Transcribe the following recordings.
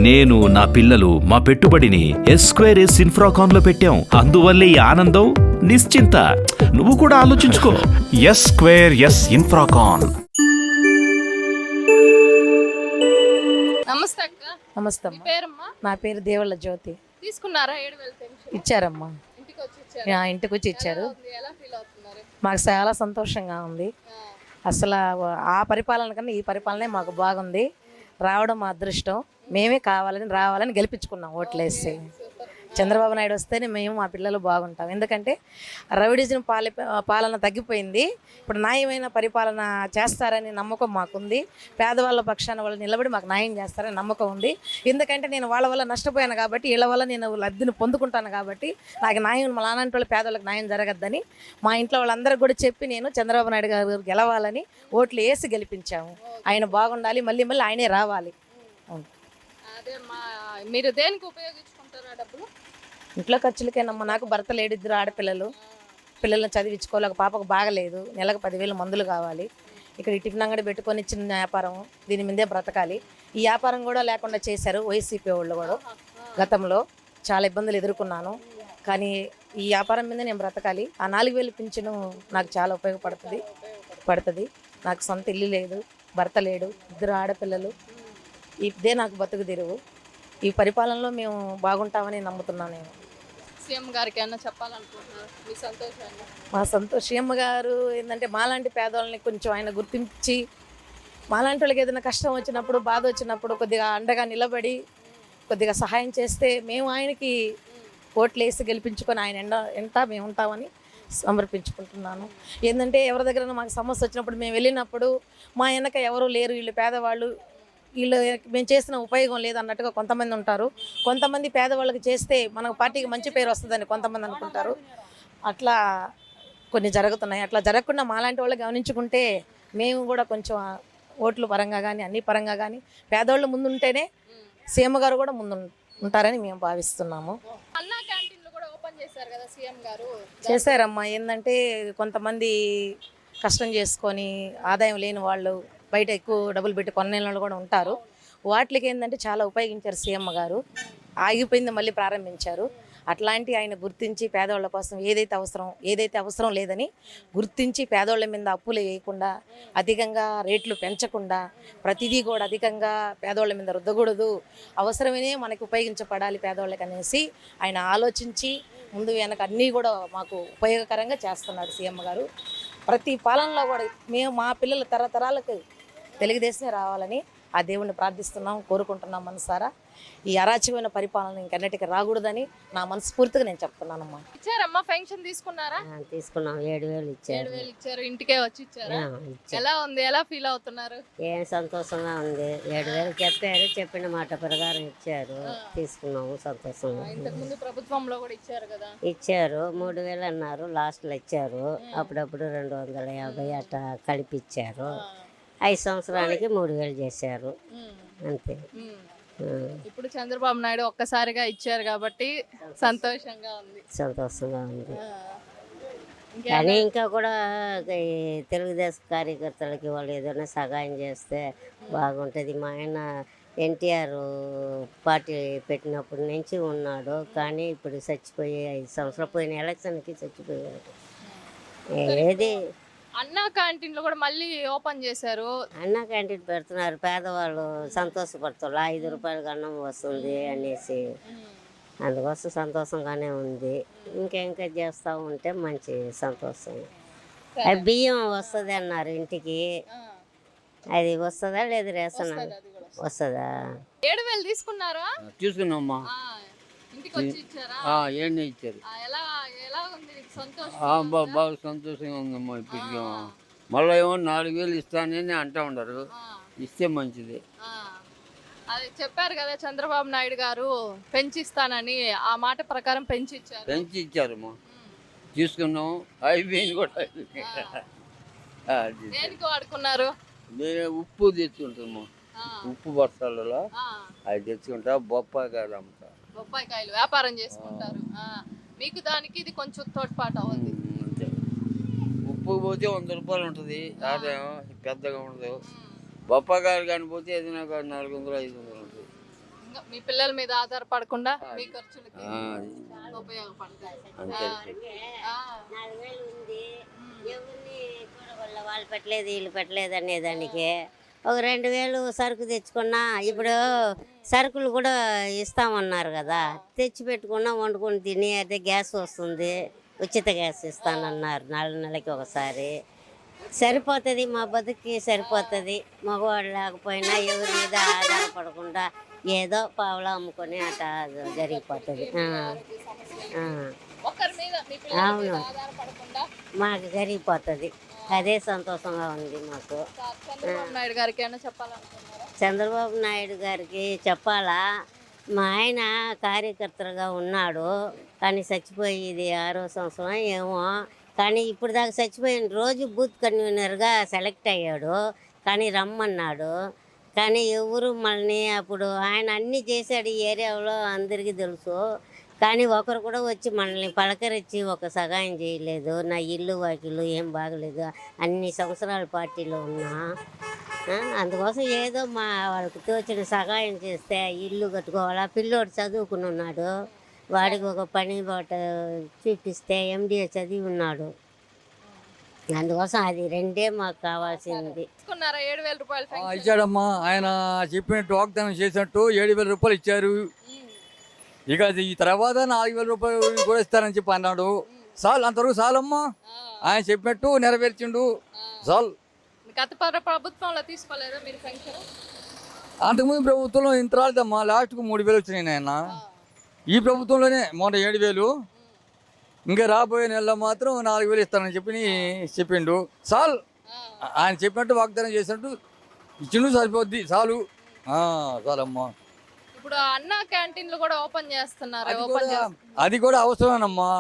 నేను, నా పిల్లలు మా పెట్టుబడిని ఎస్2ఎస్ ఇన్ఫ్రాకాన్ లో పెట్టాం. అందువల్లే ఈ ఆనందం, నిశ్చింత. నువ్వు కూడా ఆలోచించుకో. ఎస్2ఎస్ ఇన్ఫ్రాకాన్. నమస్తే అక్క. నమస్తే మీ అమ్మా. పేరమ్మా? నా పేరు దేవళ్ళ జ్యోతి. తీసుకున్నారా 7,000 పెన్షన్? ఇచ్చారమ్మా. ఇంటికి వచ్చి ఇచ్చారా? ఇంటికి వచ్చి ఇచ్చారు. ఎలా ఉంది? ఎలా ఫీల్ అవుతున్నారు? మాకు చాలా సంతోషంగా ఉంది. అసలు ఆ పరిపాలన కన్నా ఈ పరిపాలనే మాకు బాగుంది. రావడం మా అదృష్టం. మేమే రావాలని గెలిపించుకున్నాం ఓట్లేసి. చంద్రబాబు నాయుడు వస్తేనే మేము మా పిల్లలు బాగుంటాం. ఎందుకంటే రౌడీజం పాలన తగ్గిపోయింది. ఇప్పుడు న్యాయమైన పరిపాలన చేస్తారని నమ్మకం మాకుంది. పేదవాళ్ళ పక్షాన వాళ్ళు నిలబడి మాకు న్యాయం చేస్తారని నమ్మకం ఉంది. ఎందుకంటే నేను వాళ్ళ వల్ల నష్టపోయాను కాబట్టి, వీళ్ళ వల్ల నేను లబ్ధిని పొందుకుంటాను కాబట్టి నాకు న్యాయం, మా నాన్నటి వాళ్ళు పేదవాళ్ళకి న్యాయం జరగద్దని మా ఇంట్లో వాళ్ళందరికీ కూడా చెప్పి నేను చంద్రబాబు నాయుడు గారు గెలవాలని ఓట్లు వేసి గెలిపించాము. ఆయన బాగుండాలి, మళ్ళీ ఆయనే రావాలి. అదే మీరు దేనికి ఉపయోగించుకుంటారా డబ్బులు? ఇంట్లో ఖర్చులకేనమ్మా. నాకు భర్త లేడు, 2 ఆడపిల్లలు. పిల్లల్ని చదివించుకోవాలి. ఒక పాపకు బాగలేదు, నెలకు 10,000 మందులు కావాలి. ఇక్కడ ఈ టిఫిన్ అంగడి పెట్టుకొని చిన్న వ్యాపారం, దీని మీదే బ్రతకాలి. ఈ వ్యాపారం కూడా లేకుండా చేశారు వైసీపీ వాళ్ళు కూడా. గతంలో చాలా ఇబ్బందులు ఎదుర్కొన్నాను, కానీ ఈ వ్యాపారం మీద నేను బ్రతకాలి. ఆ 4,000 పింఛను నాకు చాలా ఉపయోగపడుతుంది. నాకు సొంత ఇల్లు లేదు, భర్త లేడు, 2 ఆడపిల్లలు. ఇదే నాకు బతుకు తెరువు. ఈ పరిపాలనలో మేము బాగుంటామని నమ్ముతున్నాను. నేను సీఎం గారికి ఏమన్నా చెప్పాలనుకుంటున్నారు మీ సంతోషాన్ని? మా సీఎం గారు ఏంటంటే మాలాంటి పేదవాళ్ళని కొంచెం ఆయన గుర్తించి, మాలాంటి వాళ్ళకి ఏదైనా కష్టం వచ్చినప్పుడు, బాధ వచ్చినప్పుడు కొద్దిగా అండగా నిలబడి కొద్దిగా సహాయం చేస్తే మేము ఆయనకి ఓట్లు వేసి గెలిపించుకొని ఆయన ఎంట మేము ఉంటామని సమర్పించుకుంటున్నాను. ఏంటంటే ఎవరి దగ్గర మాకు సమస్య వచ్చినప్పుడు మేము వెళ్ళినప్పుడు మా వెనక ఎవరు లేరు, వీళ్ళు పేదవాళ్ళు, వీళ్ళు మేము చేసిన ఉపయోగం లేదన్నట్టుగా కొంతమంది ఉంటారు. కొంతమంది పేదవాళ్ళకి చేస్తే మన పార్టీకి మంచి పేరు వస్తుందని కొంతమంది అనుకుంటారు. అట్లా కొన్ని జరుగుతున్నాయి. అట్లా జరగకుండా మాలాంటి వాళ్ళు గమనించుకుంటే మేము కూడా కొంచెం ఓట్ల పరంగా కానీ అన్ని పరంగా కానీ పేదవాళ్ళు ముందుంటేనే సీఎం గారు కూడా ముందు ఉంటారని మేము భావిస్తున్నాము. అన్నా క్యాంటీన్లు కూడా ఓపెన్ చేశారు కదా సీఎం గారు? చేశారమ్మా. ఏంటంటే కొంతమంది కష్టం చేసుకొని ఆదాయం లేని వాళ్ళు, బయట ఎక్కువ డబ్బులు పెట్టి కొనే వాళ్ళు కూడా ఉంటారు. వాటికి ఏంటంటే చాలా ఉపయోగించారు సీఎం గారు. ఆగిపోయింది మళ్ళీ ప్రారంభించారు. అట్లాంటి ఆయన గుర్తించి పేదవాళ్ళ కోసం ఏదైతే అవసరం లేదని గుర్తించి పేదవాళ్ళ మీద అప్పులు వేయకుండా, అధికంగా రేట్లు పెంచకుండా, ప్రతిదీ కూడా అధికంగా పేదవాళ్ళ మీద రుద్దకూడదు, అవసరమే మనకి ఉపయోగించబడాలి పేదవాళ్ళకి అనేసి ఆయన ఆలోచించి ముందు వెనక అన్నీ కూడా మాకు ఉపయోగకరంగా చేస్తున్నాడు సీఎం గారు. ప్రతి పాలనలో కూడా మేము మా పిల్లల తరతరాలకు తెలుగుదేశమే రావాలని ఆ దేవుణ్ణి ప్రార్థిస్తున్నాం, కోరుకుంటున్నాం మనసారా. ఈ అరాచకమైన పరిపాలన ఇంకన్నిటికీ రాకూడదని నా మనస్ఫూర్తిగా నేను చెప్తున్నానమ్మా. ఇచ్చారమ్మా పెన్షన్? తీసుకున్నారా? తీసుకున్నాం. 7,000 ఇచ్చారు. 7,000 ఇచ్చారు. ఇంటికే వచ్చి ఇచ్చారా? ఎలా ఉంది? ఎలా ఫీల్ అవుతున్నారు? ఏం సంతోషంగా ఉంది. 7,000 చెప్పారు, చెప్పిన మాట ప్రకారం ఇచ్చారు, తీసుకున్నాము. సంతోషంగా. ఇంతకు ముందు ప్రభుత్వంలో కూడా ఇచ్చారు కదా? ఇచ్చారు. 3,000 అన్నారు, లాస్ట్లో ఇచ్చారు. అప్పుడప్పుడు 250 అట్లా కలిపి ఇచ్చారు. 5 సంవత్సరానికి 3,000 చేశారు, అంతే. ఇప్పుడు చంద్రబాబు నాయుడు ఒక్కసారిగా ఇచ్చారు కాబట్టి సంతోషంగా ఉంది. కానీ ఇంకా కూడా ఈ తెలుగుదేశం కార్యకర్తలకి వాళ్ళు ఏదైనా సహాయం చేస్తే బాగుంటుంది. మా ఆయన ఎన్టీఆర్ పార్టీ పెట్టినప్పటి నుంచి ఉన్నాడు, కానీ ఇప్పుడు చచ్చిపోయి 5 సంవత్సరాలు, పోయిన ఎలక్షన్కి చచ్చిపోయాడు. ఏది అన్నా క్యాంటీన్లు కూడా మళ్ళీ ఓపెన్ చేశారు. అన్నా క్యాంటీన్ పెడుతున్నారు, పేదవాళ్ళు సంతోషపడుతున్నారు. 5 రూపాయలకి అన్నం వస్తుంది అనేసి, అందుకోసం సంతోషంగానే ఉంది. ఇంకా చేస్తూ ఉంటే మంచి సంతోషం. అది బియ్యం వస్తుంది అన్నారు ఇంటికి, అది వస్తుందా లేదు? రేషన్ వస్తుందా? 7,000 తీసుకున్నారా? తీసుకున్నామ్మా. ఇంటికి వచ్చి ఇచ్చారా? ఏంటి ఇచ్చారు. ఎలా ఉంది? సంతోషం? బాగా సంతోషంగా ఉందమ్మా. ఇప్పటికి మళ్ళీ ఏమో 4,000 ఇస్తానని అంటూ ఉండరు, ఇస్తే మంచిది. అది చెప్పారు కదా చంద్రబాబు నాయుడు గారు పెంచిస్తానని, ఆ మాట ప్రకారం పెంచి ఇచ్చారమ్మా. తీసుకున్నాము, అయిపోయింది కూడా. దేనికి వాడుకున్నారు? నేను ఉప్పు తెచ్చుకుంటాము, ఉప్పు బస్తాలలో అవి తెచ్చుకుంటా. బొప్పాయికాయలు అమ్ముతా. బొప్పాయికాయలు వ్యాపారం చేసుకుంటారు. మీకు దానికి ఇది కొంచెం తోడ్పాటు అవుతుంది. ఉప్పు పోతే 100 రూపాయలు ఉంటుంది ఆదాయం, పెద్దగా ఉండదు. బొప్పాయికాయలు కానీ పోతే ఏదైనా 400, 500 ఉంటుంది. ఇంకా మీ పిల్లల మీద ఆధారపడకుండా మీ ఖర్చులకి ఆ, ఉపయోగపడతాయి. అంతే. 4,000 ఉంది, ఎవరిని కూడా వాళ్ళు పెట్టలేదు వీళ్ళు పెట్టలేదు అనేదానికి ఒక 2,000 సరుకు తెచ్చుకున్నా. ఇప్పుడు సరుకులు కూడా ఇస్తామన్నారు కదా, తెచ్చి పెట్టుకున్నా వండుకొని తిని. అదే గ్యాస్ వస్తుంది, ఉచిత గ్యాస్ ఇస్తానన్నారు 4 నెలలకి ఒకసారి. సరిపోతుంది, మా బతుకి సరిపోతుంది. మగవాడు లేకపోయినా ఎవరి మీద ఆధారపడకుండా ఏదో పావులా అమ్ముకొని అట్లా జరిగిపోతుంది. ఒకరి మీద మీ పిల్లల మీద ఆధారపడకుండా మాకు జరిగిపోతుంది. అదే సంతోషంగా ఉంది మాకు. చంద్రబాబు నాయుడు గారికి ఏమైనా చెప్పాలనుకున్నారా? చంద్రబాబు నాయుడు గారికి చెప్పాలా, మా ఆయన కార్యకర్తగా ఉన్నాడు కానీ చచ్చిపోయి ఇది 6వ సంవత్సరం ఏమో. కానీ ఇప్పుడు దాకా చచ్చిపోయిన రోజు బూత్ కన్వీనర్గా సెలెక్ట్ అయ్యాడు, కానీ రమ్మన్నాడు. కానీ ఎవరు మనల్ని అప్పుడు ఆయన అన్నీ చేశాడు ఈ ఏరియాలో అందరికీ తెలుసు. కానీ ఒకరు కూడా వచ్చి మనల్ని పలకరించి ఒక సహాయం చేయలేదు. నా ఇల్లు వాకిళ్ళు ఏం బాగలేదు, అన్ని సంవత్సరాల పార్టీలో ఉన్నా. అందుకోసం ఏదో మా వాళ్ళకి తోచిన సహాయం చేస్తే ఇల్లు కట్టుకోవాలా. పిల్లోడు చదువుకుని ఉన్నాడు, వాడికి ఒక పని బాట చూపిస్తే ఎండిఏ చదివి ఉన్నాడు. అందుకోసం అది రెండే మాకు కావాల్సింది. తీసుకున్నారా 7,000 రూపాయలు పెన్షన్? ఇచ్చాడమ్మా. ఆయన చెప్పినట్టు వాగ్దానం చేసినట్టు 7,000 రూపాయలు ఇచ్చారు. ఇక ఈ తర్వాత 4,000 రూపాయలు కూడా ఇస్తారని చెప్పి అన్నాడు. చాలు, అంతవరకు చాలమ్మా. ఆయన చెప్పినట్టు నెరవేర్చిండు, చాలు. గత ప్రభుత్వంలో తీసుకోలేదా మీరు పెన్షన్? అంతకుముందు ప్రభుత్వంలో ఇంత రాలేదమ్మా, లాస్ట్కు 3,000 వచ్చినాయి ఆయన. ఈ ప్రభుత్వంలోనే మొన్న 7,000, ఇంకా రాబోయే నెలలో మాత్రం 4,000 ఇస్తానని చెప్పిండు. చాలు, ఆయన చెప్పినట్టు వాగ్దానం చేసినట్టు ఇచ్చిండు, సరిపోద్ది, చాలు. చాలమ్మా. ఇప్పుడు అన్న క్యాంటీన్లు కూడా ఓపెన్ చేస్తున్నారు. అది కూడా అవసరమేనమ్మా.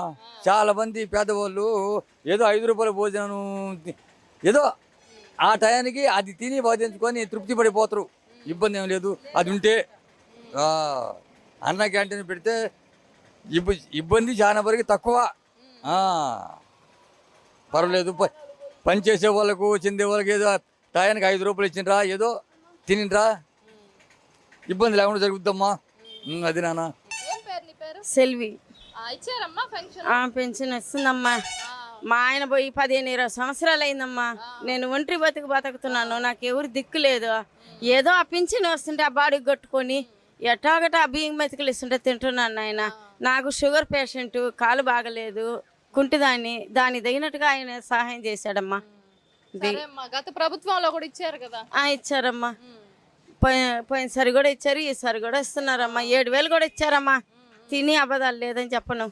చాలా మంది పేదవాళ్ళు ఏదో 5 రూపాయల భోజనం ఏదో ఆ టయానికి అది తిని బాధించుకొని తృప్తి పడిపోతారు. ఇబ్బంది ఏం లేదు అది ఉంటే. అన్న క్యాంటీన్ పెడితే ఇబ్బంది చాలా వరకు తక్కువ. పర్వాలేదు, పని చేసే వాళ్ళకు చెందే వాళ్ళకి ఏదో టయానికి 5 రూపాయలు ఇచ్చిండ్రా, ఏదో తినిండ్రా, ఇబ్బంది లేకుండా జరుగుద్దమ్మా. అది నాన్న. ఏం పేరు నీ పేరు? సెల్వి. ఇచ్చారమ్మా పెన్షన్? పెన్షన్ వస్తుందమ్మా. మా ఆయన పోయి 15-20 సంవత్సరాలు అయిందమ్మా. నేను ఒంటరి బతుకుతున్నాను, నాకు ఎవరు దిక్కు లేదు. ఏదో ఆ పింఛన్ వస్తుంటే ఆ బాడీకి కట్టుకొని ఎట్టాగటా ఆ బియ్యం మెతుకులు ఇస్తుంటే తింటున్నాను. ఆయన నాకు షుగర్ పేషెంట్, కాలు బాగలేదు, కుంటిదాన్ని. దానికి తగినట్టుగా ఆయన సహాయం చేశాడమ్మా. గత ప్రభుత్వంలో కూడా ఇచ్చారు కదా? ఇచ్చారమ్మా. పోయినసారి కూడా ఇచ్చారు, ఈసారి కూడా ఇస్తున్నారమ్మా. 7,000 కూడా ఇచ్చారమ్మా. తిని అబద్ధాలు లేదని చెప్పను.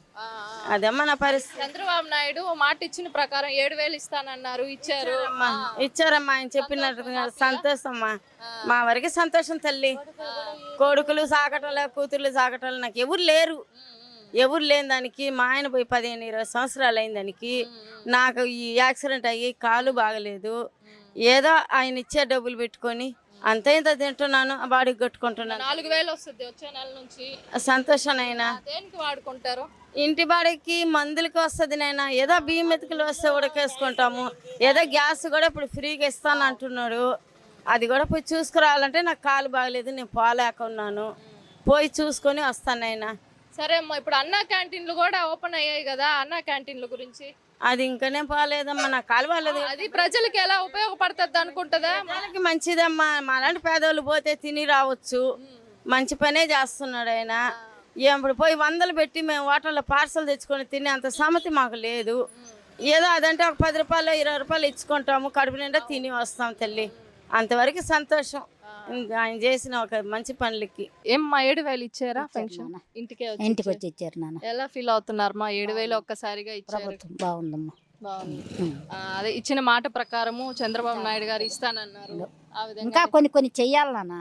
అదమ్మా నా పరిస్థితి. చంద్రబాబు నాయుడు మాట ఇచ్చిన ప్రకారం 7,000 ఇస్తానన్నారు, ఇచ్చారు. ఇచ్చారమ్మా. ఆయన చెప్పినట్టుగా సంతోషమ్మా. మా వరకు సంతోషం తల్లి. కొడుకులు సాకటాలు, కూతుర్లు సాకటాలు నాకు ఎవరు లేరు. ఎవరు లేని దానికి మా ఆయన పోయి 15-20 సంవత్సరాలు అయిన దానికి నాకు ఈ యాక్సిడెంట్ అయ్యి కాలు బాగలేదు. ఏదో ఆయన ఇచ్చే డబ్బులు పెట్టుకొని అంత ఇంత తింటున్నాను, బాడీకి కట్టుకుంటున్నాను. 4,000 వస్తుంది వచ్చే నెల నుంచి. సంతోషం అయినా. దేనికి వాడుకుంటారు? ఇంటి బాడీకి, మందులకి వస్తుంది నైనా. ఏదో బియ్యం మెతుకులు వస్తే ఉడకేసుకుంటాము. ఏదో గ్యాస్ కూడా ఇప్పుడు ఫ్రీగా ఇస్తాను అంటున్నాడు. అది కూడా పోయి చూసుకురావాలంటే నాకు కాలు బాగలేదు, నేను పోలేకున్నాను. పోయి చూసుకొని వస్తానైనా. సరే అమ్మా, ఇప్పుడు అన్న క్యాంటీన్లు కూడా ఓపెన్ అయ్యాయి కదా, అన్న క్యాంటీన్ల గురించి? అది ఇంకనే పోలేదమ్మా, నాకు కాలు బాగలేదు. అది ప్రజలకి ఎలా ఉపయోగపడుతుంది అనుకుంటుందా? వాళ్ళకి మంచిదమ్మా. మాలాంటి పేదవాళ్ళు పోతే తిని రావచ్చు. మంచి పనే చేస్తున్నాడు ఆయన. ఇప్పుడు పోయి 100 పెట్టి మేము హోటల్లో పార్సల్ తెచ్చుకొని తినే అంత సమ్మతి మాకు లేదు. ఏదో అదంటే ఒక 10 రూపాయలు 20 రూపాయలు ఇచ్చుకుంటాము, కడుపు నిండా తిని వస్తాం తల్లి. అంతవరకు సంతోషం ఆయన చేసిన ఒక మంచి పనులకి. ఏమ్మా 7,000 ఇచ్చారా పెన్షన్? ఇంటికి వచ్చి ఇచ్చారు నాన్న. ఎలా ఫీల్ అవుతున్నారమ్మా? 7,000 ఒక్కసారిగా ఇచ్చారు. బాగుందమ్మా. బాగుంది. అదే ఇచ్చిన మాట ప్రకారము చంద్రబాబు నాయుడు గారు ఇస్తానన్నారు. ఇంకా కొన్ని చెయ్యాలి నాన్న.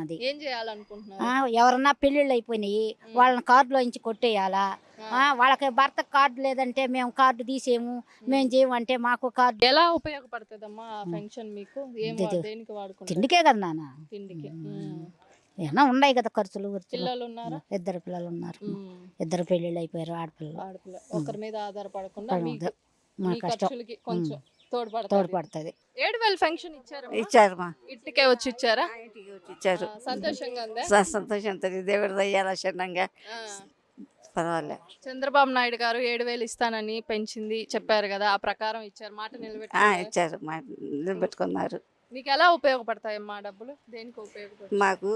అది ఏం చేయాలనుకుంటున్నారు? ఎవరన్నా పెళ్లిళ్ళు అయిపోయినాయి, వాళ్ళని కార్డులో నుంచి కొట్టేయాలా. వాళ్ళకి భర్త కార్డు లేదంటే మేము కార్డు తీసేము, మేము చేయమంటే మాకు కార్డు. ఎలా ఉపయోగపడుతుందమ్మా పెన్షన్ మీకు? దేనికి వాడుకుంటారు? తిండికే కదా నాన్న. తిండికి. ఏమన్నా ఉన్నాయి కదా ఖర్చులు. పిల్లలు ఉన్నారా? 2 పిల్లలు ఉన్నారు. 2 పెళ్లిళ్ళు అయిపోయారు, ఆడపిల్లలు. ఒకరి మీద ఆధారపడకుండా మా కష్టం ఖర్చులకి కొంచెం తోడ్పడుతుంది 7,000 పెన్షన్ ఇచ్చారు ఇచ్చారమ్మా, ఇంటికే వచ్చి ఇచ్చారా? ఇంటికి వచ్చి ఇచ్చారు. సంతోషంగా ఉందా? సంతోషం ఉంటుంది, దేవుడి దయ్యాల క్షణంగా ఆ. పర్వాలే. చంద్రబాబు నాయుడు గారు 7,000 ఇస్తానని పెంచింది చెప్పారు కదా, ఆ ప్రకారం ఇచ్చారు, మాట నిలబెట్టారు. ఇచ్చారు, నిలబెట్టుకున్నారు. మీకు ఎలా ఉపయోగపడతాయమ్మా డబ్బులు? దేనికి ఉపయోగపడతాయి? మాకు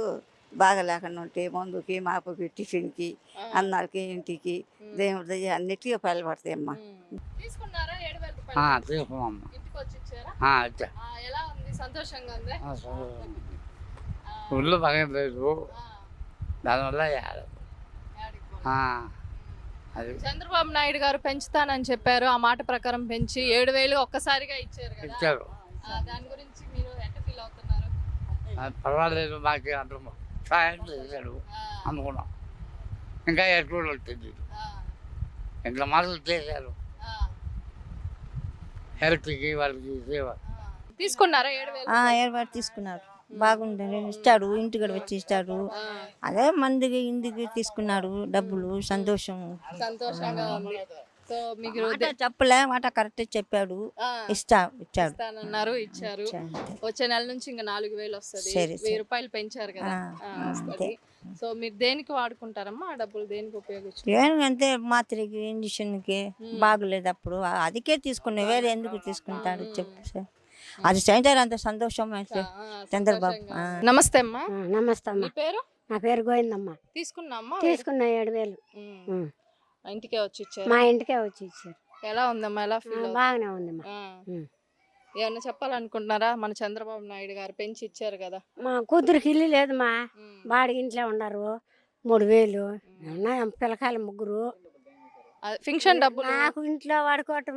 బాగా లేకుండా ఉంటే మందుకి, మాపుకి, టిఫిన్కి, అన్నాలకి, ఇంటికి, దేవుడి దయ్య అన్నిటికీ ఉపయోగపడతాయి అమ్మా. తీసుకున్నారా 7,000 రూపాయలు? తీసుకున్నామ్మా. ఇంటికి వచ్చి ఇచ్చారా? ఇచ్చా. ఎలా ఉంది? సంతోషంగా ఉందా? ఊళ్ళో బాగా లేదు, దానివల్ల యాడికి పోను. అది చంద్రబాబు నాయుడు గారు పెంచుతానని చెప్పారు, ఆ మాట ప్రకారం పెంచి 7,000 ఒక్కసారిగా ఇచ్చారు కదా, ఇచ్చారు. దాని గురించి మీరు ఎట్లా ఫీల్ అవుతున్నారు? పర్వాలేదు, మాకు అంత సాయం చేశాడు అనుకున్నాం. ఇంకా ఎక్కువ వచ్చింది, ఇంట్లో మాటలు చేశారు, హెల్త్కి వాళ్ళకి సేవ. తీసుకున్నారా 7,000? ఏర్పాటు తీసుకున్నారు, బాగుంటుంది, ఇస్తాడు, ఇంటికి వచ్చి ఇస్తాడు. అదే మందికి ఇంటికి తీసుకున్నాడు డబ్బులు, సంతోషం. సంతోషంగా ఉంది. సో మీకు మాట చెప్పలే, మాట కరెక్ట్ చెప్పాడు, ఇచ్చాడు. ఇస్తానన్నారు, ఇచ్చారు. వచ్చే నెల నుంచి ఇంకా 4,000 వస్తుంది, సరే, 1,000 రూపాయలు పెంచారు కదా, వస్తుంది. సో మీరు దేనికి వాడుకుంటారమ్మా ఆ డబ్బులు? దేనికి ఉపయోగించుకుంటారు? ఏంటంటే మాత్రకి, ఇంజక్షన్కి బాగులేదు, అప్పుడు అదికే తీసుకున్నా, వేరే ఎందుకు తీసుకుంటాడు చెప్పు సార్. అది సెంటర్ అంత సంతోషం అయితే చంద్రబాబు. నమస్తే అమ్మా. నమస్తే అమ్మ, మీ పేరు? నా పేరు గోవిందమ్మ. తీసుకున్నామ్మా? తీసుకున్నా 7,000 ఇంటికే వచ్చి ఇచ్చారు. మా ఇంటికే వచ్చి ఇచ్చారు. ఎలా ఉందమ్మా? ఎలా ఫీల్? బాగానే ఉందమ్మా. ఏమన్నా చెప్పాలనుకుంటున్నారా? మన చంద్రబాబు నాయుడు గారు పెంచి ఇచ్చారు కదా. మా కూతురికి ఇల్లు లేదు, మా బాడికి ఇంట్లో ఉన్నారు, 3,000 ఉన్నాయి, పిల్లకాయలు 3. ఫింక్షన్ డబ్బులు నాకు ఇంట్లో వాడుకోవటం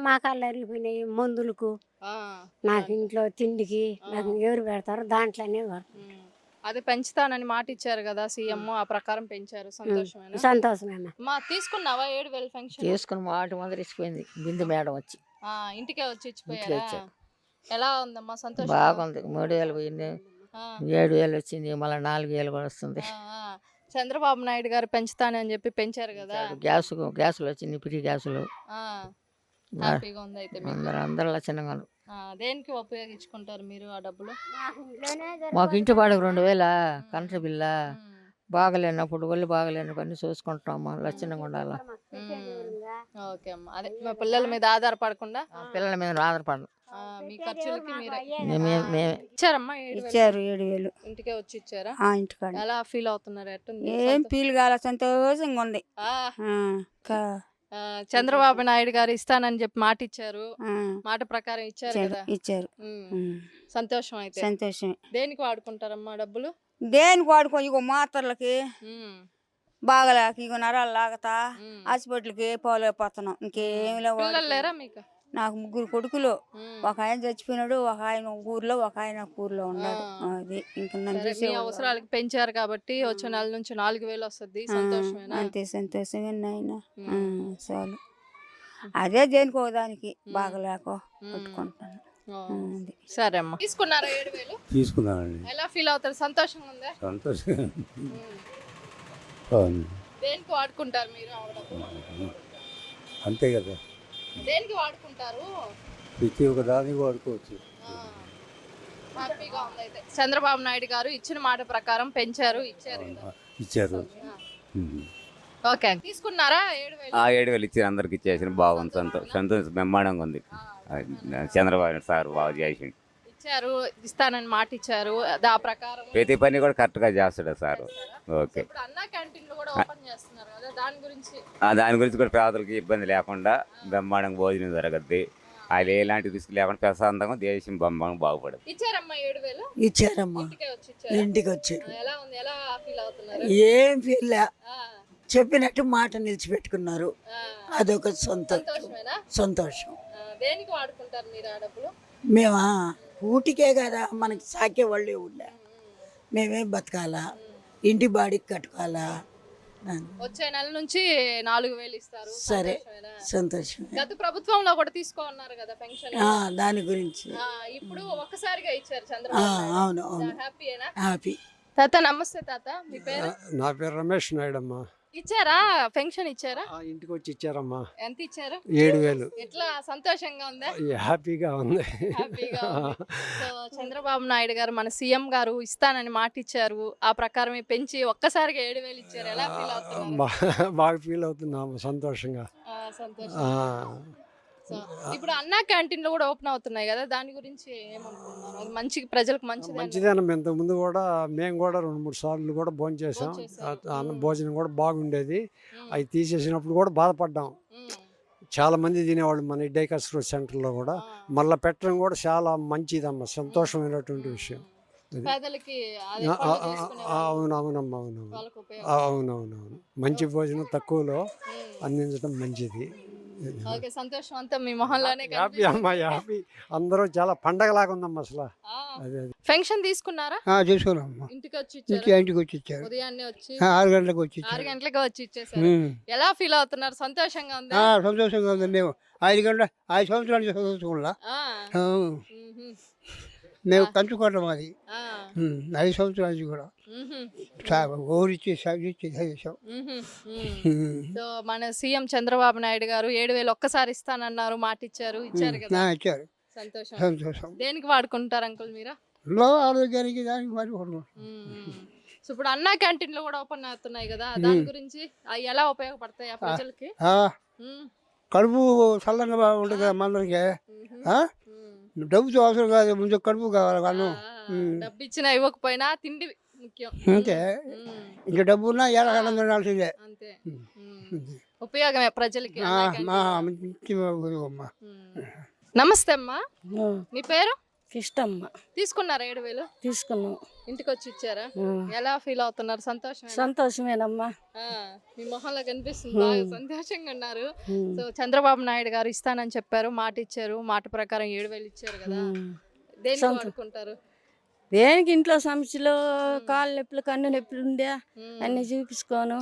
మాకాళ్ళు అరిగిపోయినాయి, మందులకు, నాకు ఇంట్లో తిండికి నాకు ఎవరు పెడతారు, దాంట్లోనే అదే పెంచుతానని మాట ఇచ్చారు కదా సీఎం, ఆ ప్రకారం పెంచారు. సంతోషమేనా? సంతోషమేనా. మా తీసుకున్నావా 7,000 ఫంక్షన్? తీసుకుని మాట మొదలిసిపోయింది, బిందు మేడం వచ్చి ఇంటికే వచ్చి ఇచ్చిపోయారా? ఎలా ఉందమ్మా? సంతోషం? బాగుంది. 3,000 పోయింది, 7,000 వచ్చింది, మళ్ళీ 4,000 కూడా వస్తుంది. చంద్రబాబు నాయుడు గారు పెంచుతానని చెప్పి పెంచారు కదా, గ్యాసులు వచ్చింది, ఫ్రీ గ్యాసులు. హ్యాపీగా ఉంది అయితే మీకు? అందరూ లక్షణంగా. దేనికి ఉపయోగించుకుంటారు మీరు ఆ డబ్బులు? మాకు ఇంటి బాడుగ 2,000, కరెంటు బిల్ల, బాగలేనప్పుడు ఒళ్ళు బాగలేనప్పుడు చూసుకుంటాము, లక్షణంగా ఉండాలి. ఓకే అమ్మా. అదే మా పిల్లల మీద ఆధారపడకుండా, పిల్లల మీద ఆధారపడను, మీ ఖర్చులకి మీరే ఇచ్చారమ్మా, 7,000 ఇంటికే వచ్చి ఇచ్చారా? ఇంటికాడ. ఎలా ఫీల్ అవుతున్నారు? ఎట్టుంది? ఏం ఫీల్ కాల, సంతోషంగా ఉంది. చంద్రబాబు నాయుడు గారు ఇస్తానని చెప్పి మాట ఇచ్చారు, మాట ప్రకారం ఇచ్చారు కదా, ఇచ్చారు. సంతోషం అయితే. సంతోషమే. దేనికి వాడుకుంటారమ్మా డబ్బులు? దేనికి వాడుకో, ఇగో మాత్రలకి బాగలేక, ఇగో నరాలు లాగతా హాస్పిటల్కి పోలేకపోతున్నాం, ఇంకేమి లేవు. లేరా మీకు? నాకు 3 కొడుకులు, ఒక ఆయన చచ్చిపోయినాడు, ఒక ఆయన ఊర్లో, ఒక ఆయన ఊర్లో ఉన్నాడు. అది ఇంకా మీ అవసరాలకి పెంచారు కాబట్టి వచ్చే నెల నుంచి 4,000 వస్తుంది. సంతోషమేనా? అంతే, సంతోషమే నాయన. చాలు, అదే దేనికో దానికి బాగలేక కొట్టుకుంటాను. సరే అమ్మా. తీసుకున్నారా 7,000? తీసుకున్నానండి. ఎలా ఫీల్ అవుతారు? సంతోషంగా ఉందా? సంతోషంగా. దేనికి వాడుకుంటారు మీరు ఆ డబ్బులు? అంతే కదా, దేనికి వాడుకుంటారు? ప్రతి ఒక్క దానికి వాడుకోవచ్చు. హ్యాపీగా ఉంది అయితే. చంద్రబాబు నాయుడు గారు ఇచ్చిన మాట ప్రకారం పెంచారు, ఇచ్చారు. ఓకే. తీసుకున్నారా 7,000? 7,000 ఇచ్చి అందరికి ఇచ్చేసిన, బాగుంది, సంతోషం, బ్రహ్మాండంగా ఉంది. చంద్రబాబు సార్ బాగా చేసిండు, ఇచ్చారు, ఇస్తానని మాట ఇచ్చారు, ఆ ప్రకారం ప్రతి పని కూడా కరెక్ట్గా చేస్తాడు సార్. ఓకే. ఇప్పుడు అన్నా క్యాంటీన్లు కూడా ఓపెన్ చేస్తున్నారు కదా, దాని గురించి కూడా పేదలకు ఇబ్బంది లేకుండా బ్రహ్మాండంగా భోజనం జరగద్ది, ఆయన ఎలాంటి రిస్క్ లేకుండా ప్రశాంతంగా దేశం బ్రహ్మాండంగా బాగుపడదు. ఇచ్చారమ్మా 7,000? ఇచ్చారమ్మా, ఇంటికి వచ్చారు. ఎలా ఉంది? ఎలా ఫీల్ అవుతున్నారు? ఏం ఫీల్, చెప్పినట్టు మాట నిలిచిపెట్టుకున్నారు, అదొక సంతోషం. దేనికి వాడుకుంటారు మీరు ఆ డబ్బులు? మేమా ఊటికే కదా, మనకి సాకే వాళ్ళే ఉండే, మేమేం బతకాలా, ఇంటి బాడీకి కట్టుకోవాలా. వచ్చే నెల నుంచి 4,000 ఇస్తారు. సరే, సంతోషం. గత ప్రభుత్వంలో కూడా తీసుకోన్నారు కదా పెన్షన్, దాని గురించి ఇప్పుడు ఒక్కసారిగా ఇచ్చారు చంద్రబాబు. అవును, హ్యాపీయేనా? హ్యాపీ. తాత నమస్తే తాత, మీ పేరు? నా పేరు రమేష్ నాయుడు అమ్మా. ఇచ్చారా పెన్షన్ ఇచ్చారా? ఇంటికి వచ్చి ఇచ్చారమ్మా. ఎంత ఇచ్చారు? 7,000. ఎట్లా సంతోషంగా ఉందా? హ్యాపీగా ఉంది. హ్యాపీగా ఉంది. సో చంద్రబాబు నాయుడు గారు మన సీఎం గారు ఇస్తానని మాట ఇచ్చారు, ఆ ప్రకారమే పెంచి ఒక్కసారిగా 7,000 ఇచ్చారు. ఎలా ఫీల్ అవుతున్నారు? బాగా ఫీల్ అవుతున్నాము, సంతోషంగా. సంతోషం. సో ఇప్పుడు అన్నా క్యాంటీన్లు కూడా ఓపెన్ అవుతున్నాయి కదా, దాని గురించి ఏమనుకుంటున్నారు? అది మంచి ప్రజలకు మంచిదేనమ్మా. ఇంతకుముందు కూడా మేము కూడా 2-3 సార్లు కూడా భోజనం చేసాం. భోజనం కూడా బాగుండేది. అవి తీసేసినప్పుడు కూడా బాధపడ్డాం. చాలా మంది తినేవాళ్ళు మన డేకర్స్ ఫ్రూట్ సెంటర్లో కూడా. మళ్ళీ పెట్టడం కూడా చాలా మంచిదమ్మా, సంతోషమైనటువంటి విషయం. అవునవునమ్మా, అవునవునవును. మంచి భోజనం తక్కువలో అందించడం మంచిది. సంతోషం అంతా మీ మొహంలోనే. హ్యాపీ అమ్మా, హ్యాపీ. అందరూ చాలా పండగలాగా ఉందమ్మా అసలు. పెన్షన్ తీసుకున్నారా? తీసుకున్నామ్మా. ఇంటికి వచ్చి ఇచ్చారు. ఉదయాన్నే వచ్చి 6 గంటలకు వచ్చి 6 గంటలకు వచ్చి ఇచ్చేసారు. ఎలా ఫీల్ అవుతున్నారు? సంతోషంగా ఉందా? సంతోషంగా ఉంది. మేము 5 సంవత్సరాలు చదువుతున్నా. మేము కంచుకోవడం అది 5 సంవత్సరాల నుంచి కూడా ఊరిచ్చి చదివేశాం. సో మన సీఎం చంద్రబాబు నాయుడు గారు 7,000 ఒక్కసారి ఇస్తానన్నారు, మాట ఇచ్చారు. ఇచ్చారు కదా, ఇచ్చారు. సంతోషం. దేనికి వాడుకుంటారు అంకుల్ మీరు? ఆరోగ్యానికి దానికి వాడుకుంటాం. సో ఇప్పుడు అన్నా క్యాంటీన్లు కూడా ఓపెన్ అవుతున్నాయి కదా, దాని గురించి అవి ఎలా ఉపయోగపడతాయి ప్రజలకి? కడుపు చల్లంగా ఉంటుంది కదా అందరికి. డబ్బుతో అవసరం కాదు, ముందు కడుపు కావాలి. డబ్బు ఇచ్చినా ఇవ్వకపోయినా తిండి ముఖ్యం. అంతే. ఇంకా డబ్బు ఉన్నా ఎలాగైనా తినాల్సిందే. అంతే. ఉపయోగమే ప్రజలకి. నమస్తే అమ్మా, మీ పేరు? ఇష్టమ్మ. తీసుకున్నారా 7,000? తీసుకున్నాం. ఇంటికి వచ్చి ఇచ్చారా? ఎలా ఫీల్ అవుతున్నారు? సంతోషమేనమ్మా. మీ మొహంలో కనిపిస్తుంది, బాగా సంతోషంగా ఉన్నారు. సో చంద్రబాబు నాయుడు గారు ఇస్తానని చెప్పారు, మాట ఇచ్చారు, మాట ప్రకారం 7,000 ఇచ్చారు కదా, దేనికి వాడుకుంటారు? దేనికి ఇంట్లో సమస్యలు, కాళ్ళు నొప్పులు, కన్ను నొప్పులు ఉండే అన్ని చూపించుకోను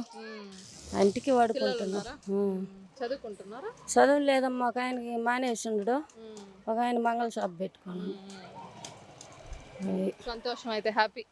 ఇంటికి వాడుకుంటున్నా. చదువుకుంటున్నారా? చదువు లేదమ్మా, ఒక ఆయనకి మానేసిండు, ఒక ఆయన మంగళ షాప్ పెట్టుకున్నాను. సంతోషం అయితే. హ్యాపీ.